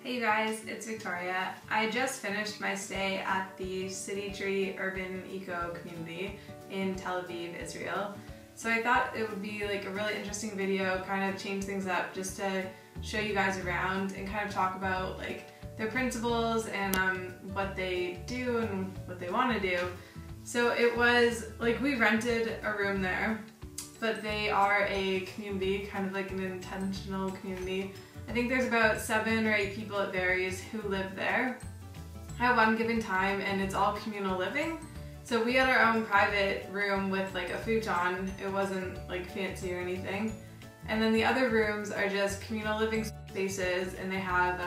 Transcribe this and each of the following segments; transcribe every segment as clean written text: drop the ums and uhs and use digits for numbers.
Hey you guys, it's Victoria. I just finished my stay at the City Tree Urban Eco Community in Tel Aviv, Israel. So I thought it would be like a really interesting video, kind of change things up just to show you guys around and kind of talk about like their principles and what they do and what they want to do. So it was like we rented a room there, but they are a community, kind of like an intentional community. I think there's about 7 or 8 people, it varies, who live there at one given time, and it's all communal living. So we had our own private room with like a futon. It wasn't like fancy or anything. And then the other rooms are just communal living spaces, and they have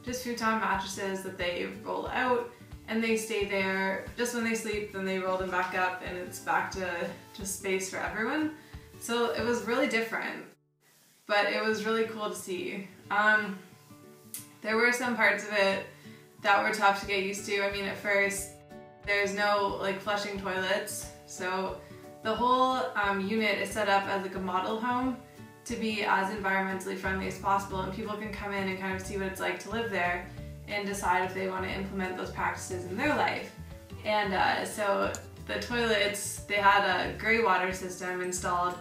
just futon mattresses that they roll out, and they stay there just when they sleep, then they roll them back up, and it's back to just space for everyone. So it was really different, but it was really cool to see. There were some parts of it that were tough to get used to. I mean, at first, there's no like flushing toilets, so the whole unit is set up as like a model home to be as environmentally friendly as possible, and people can come in and kind of see what it's like to live there and decide if they want to implement those practices in their life. And so the toilets, they had a gray water system installed.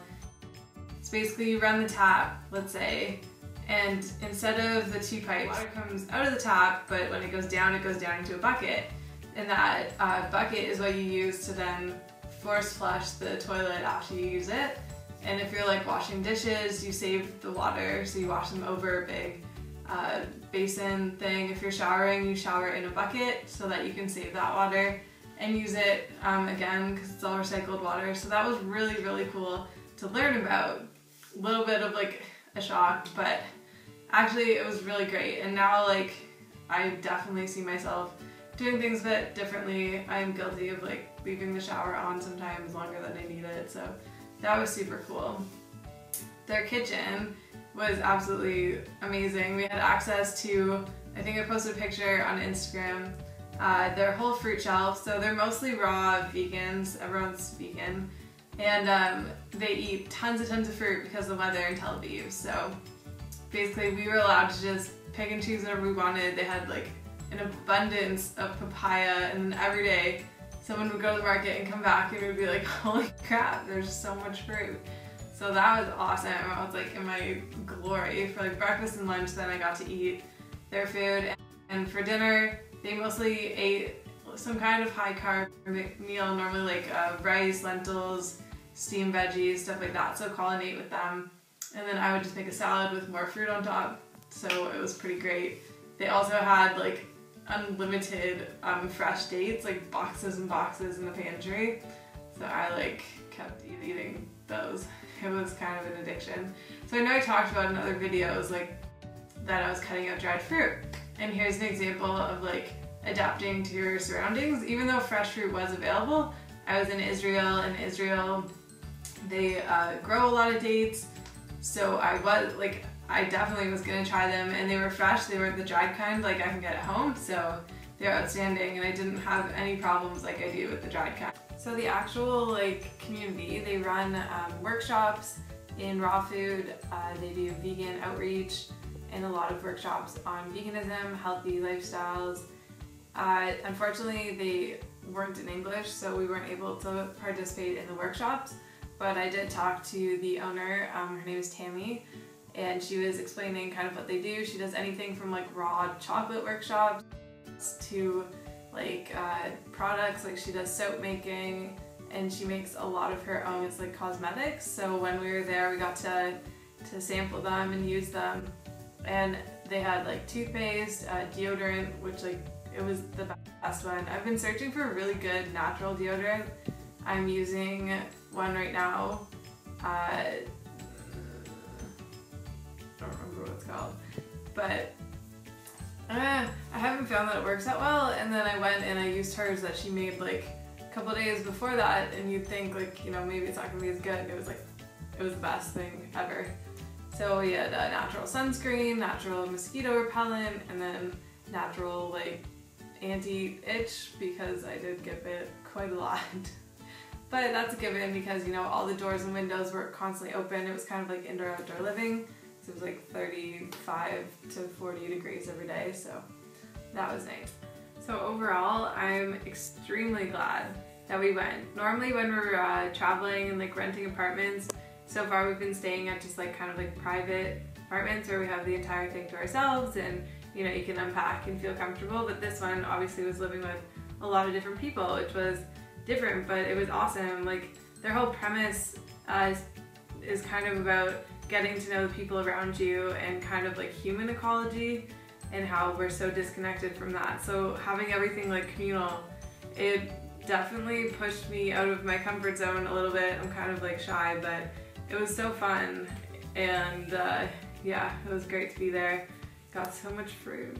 So basically you run the tap, let's say, and instead of the 2 pipes, water comes out of the tap, but when it goes down into a bucket. And that bucket is what you use to then force flush the toilet after you use it. And if you're like washing dishes, you save the water, so you wash them over a big basin thing. If you're showering, you shower in a bucket so that you can save that water and use it again because it's all recycled water. So that was really, really cool to learn about. A little bit of like a shock, but actually it was really great. And now like I definitely see myself doing things a bit differently. I'm guilty of like leaving the shower on sometimes longer than I need it, so that was super cool. Their kitchen was absolutely amazing. We had access to, I think I posted a picture on Instagram, their whole fruit shelf. So they're mostly raw vegans, everyone's vegan, and they eat tons of fruit because of the weather in Tel Aviv. So basically we were allowed to just pick and choose whatever we wanted. They had like an abundance of papaya, and then every day someone would go to the market and come back and it would be like, holy crap, there's so much fruit. So that was awesome. I was like in my glory. For like breakfast and lunch, then I got to eat their food. And for dinner, they mostly ate some kind of high carb meal, normally like rice, lentils, steamed veggies, stuff like that. So Colin ate with them. And then I would just make a salad with more fruit on top. So it was pretty great. They also had like unlimited fresh dates, like boxes and boxes in the pantry. So I like kept eating those. It was kind of an addiction. So I know I talked about in other videos like that I was cutting out dried fruit. And here's an example of like adapting to your surroundings. Even though fresh fruit was available, I was in Israel, and Israel, they grow a lot of dates. So I definitely was gonna try them, and they were fresh. They weren't the dried kind like I can get at home, so they're outstanding, and I didn't have any problems like I do with the dried kind. So the actual like community, they run workshops in raw food. They do vegan outreach and a lot of workshops on veganism, healthy lifestyles. Unfortunately, they weren't in English, so we weren't able to participate in the workshops. But I did talk to the owner. Her name is Tammy. And she was explaining kind of what they do. She does anything from like raw chocolate workshops to like products, like she does soap making, and she makes a lot of her own, it's like cosmetics. So when we were there, we got to sample them and use them. And they had like toothpaste, deodorant, which like it was the best one. I've been searching for a really good natural deodorant. I'm using one right now. I don't remember what it's called, but I haven't found that it works that well. And then I went and I used hers that she made like a couple days before that, and you'd think like, you know, maybe it's not gonna be as good. It was like, it was the best thing ever. So we had natural sunscreen, natural mosquito repellent, and then natural like anti-itch, because I did get bit quite a lot. But that's a given because, you know, all the doors and windows were constantly open. It was kind of like indoor-outdoor living. It was like 35 to 40 degrees every day, so that was nice. So overall, I'm extremely glad that we went. Normally when we're traveling and like renting apartments, so far we've been staying at just like kind of like private apartments where we have the entire thing to ourselves and you know, you can unpack and feel comfortable. But this one obviously was living with a lot of different people, which was different, but it was awesome. Like their whole premise is kind of about getting to know the people around you and kind of like human ecology and how we're so disconnected from that. So having everything like communal, it definitely pushed me out of my comfort zone a little bit. I'm kind of like shy, but it was so fun, and yeah, it was great to be there. Got so much fruit.